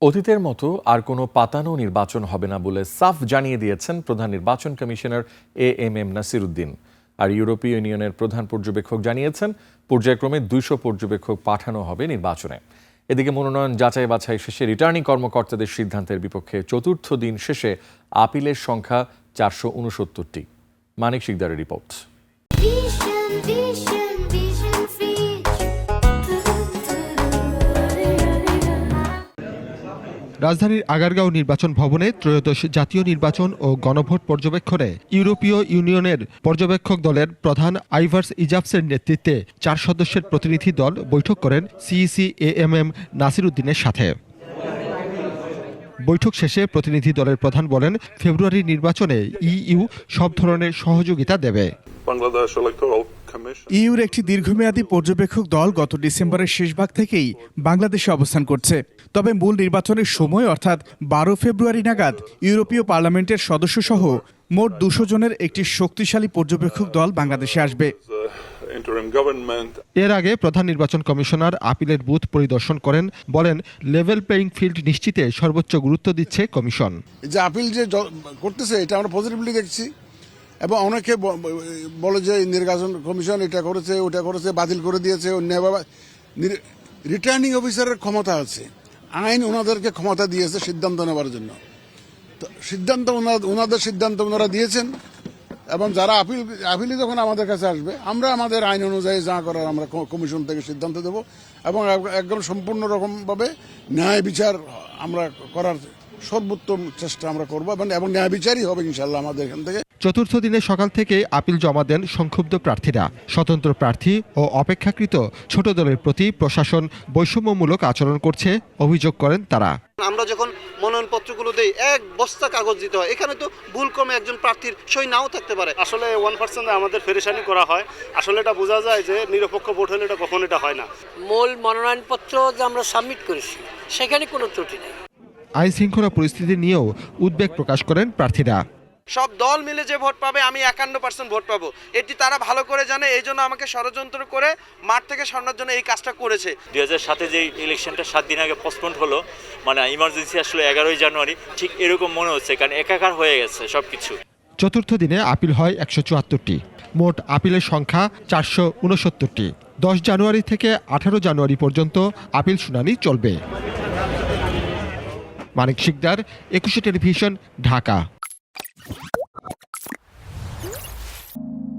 অতীতের মতো আর কোনো পাতানো নির্বাচন হবে না বলে সাফ জানিয়ে দিয়েছেন প্রধান নির্বাচন কমিশনার এএমএম নাসির উদ্দিন। আর ইউরোপীয় ইউনিয়নের প্রধান পর্যবেক্ষক জানিয়েছেন পর্যায়ক্রমে 200 পর্যবেক্ষক পাঠানো হবে নির্বাচনে। এদিকে মনোনয়ন যাচাই বাছাই শেষে রিটার্নিং কর্মকর্তাদের সিদ্ধান্তের বিপক্ষে চতুর্থ দিন শেষে আপিলের সংখ্যা 469টি। মানিক শিকদারের রিপোর্ট। রাজধানীর আগারগাঁও নির্বাচন ভবনে ত্রয়োদশ জাতীয় নির্বাচন ও গণভোট পর্যবেক্ষণে ইউরোপীয় ইউনিয়নের পর্যবেক্ষক দলের প্রধান আইভার্স ইজাবসের নেতৃত্বে 4 সদস্যের প্রতিনিধি দল বৈঠক করেন সিইসি এএমএম নাসির উদ্দিনের সাথে। বৈঠক শেষে প্রতিনিধি দলের প্রধান বলেন, ফেব্রুয়ারির নির্বাচনে ইইউ সব ধরনের সহযোগিতা দেবে। ইইউর একটি দীর্ঘমেয়াদী পর্যবেক্ষক দল গত ডিসেম্বরের শেষভাগ থেকেই বাংলাদেশে অবস্থান করছে। তবে মূল নির্বাচনের সময় অর্থাৎ 12 ফেব্রুয়ারি নাগাদ ইউরোপীয় পার্লামেন্টের সদস্যসহ মোট 200 জনের একটি শক্তিশালী পর্যবেক্ষক দল বাংলাদেশে আসবে। এর আগে প্রধান নির্বাচন কমিশনার আপিলের বুথ পরিদর্শন করেন, বলেন লেভেল প্লেইং ফিল্ড নিশ্চিতে সর্বোচ্চ গুরুত্ব দিচ্ছে কমিশন। যে আপিল যে করতেছে এটা আমরা পজিটিভলি দেখছি, এবং অনেকে বলে যে নির্বাচন কমিশন এটা করেছে ওটা করেছে, বাতিল করে দিয়েছে। রিটার্নিং অফিসারের ক্ষমতা আছে, আইন ওনাদেরকে ক্ষমতা দিয়েছে সিদ্ধান্ত নেওয়ার জন্য। তো ওনাদের সিদ্ধান্ত ওনারা দিয়েছেন, এবং যারা আপিলে যখন আমাদের কাছে আসবে আমরা আমাদের আইন অনুযায়ী যা করার আমরা কমিশন থেকে সিদ্ধান্ত দেব, এবং একদম সম্পূর্ণ রকমভাবে ন্যায় বিচার আমরা করার সর্বোত্তম চেষ্টা আমরা করবো, এবং ন্যায় বিচারই হবে ইনশাল্লাহ আমাদের এখান থেকে। চতুর্থ দিনে সকাল থেকে আপিল জমা দেন সংক্ষুব্ধ প্রার্থীরা। স্বতন্ত্র প্রার্থী ও অপেক্ষাকৃত ছোট দলের প্রতি প্রশাসন বৈষম্যমূলক আচরণ করছে অভিযোগ করেন তারা। আমরা যখন মনোনয়নপত্রগুলো দেই, এক বস্তা কাগজ দিতে হয়, এখানে তো ভুলক্রমে একজন প্রার্থীর সই নাও থাকতে পারে। আসলে 1% আমাদের ফেরেশানি করা হয়। আসলে এটা বোঝা যায় যে নিরপেক্ষ ভোট হলে এটা কখনো এটা হয় না। মূল মনোনয়নপত্র যে আমরা সাবমিট করেছি সেখানে কোনো ত্রুটি নেই। আইন শৃঙ্খলা পরিস্থিতি নিয়েও উদ্বেগ প্রকাশ করেন প্রার্থীরা। সব দল মিলে যে ভোট পাবে, আমি 51% ভোট পাবো, এটি তারা ভালো করে জানে। এই জন্য আমাকে ষড়যন্ত্র করে মাঠ থেকে সরানোর জন্য এই কাজটা করেছে। 2007-এ যে ইলেকশনটা 7 দিন আগে পোস্টপোন্ড হলো, মানে ইমার্জেন্সি আসলে 11 জানুয়ারি, ঠিক এরকম মনে হচ্ছে, কারণ একাকার হয়ে গেছে সবকিছু। চতুর্থ দিনে আপিল হয় 174টি। মোট আপিলের সংখ্যা 469টি। 10 জানুয়ারি থেকে 18 জানুয়ারি পর্যন্ত আপিল শুনানি চলবে। মানিক শিকদার, 21 টেলিভিশন, ঢাকা।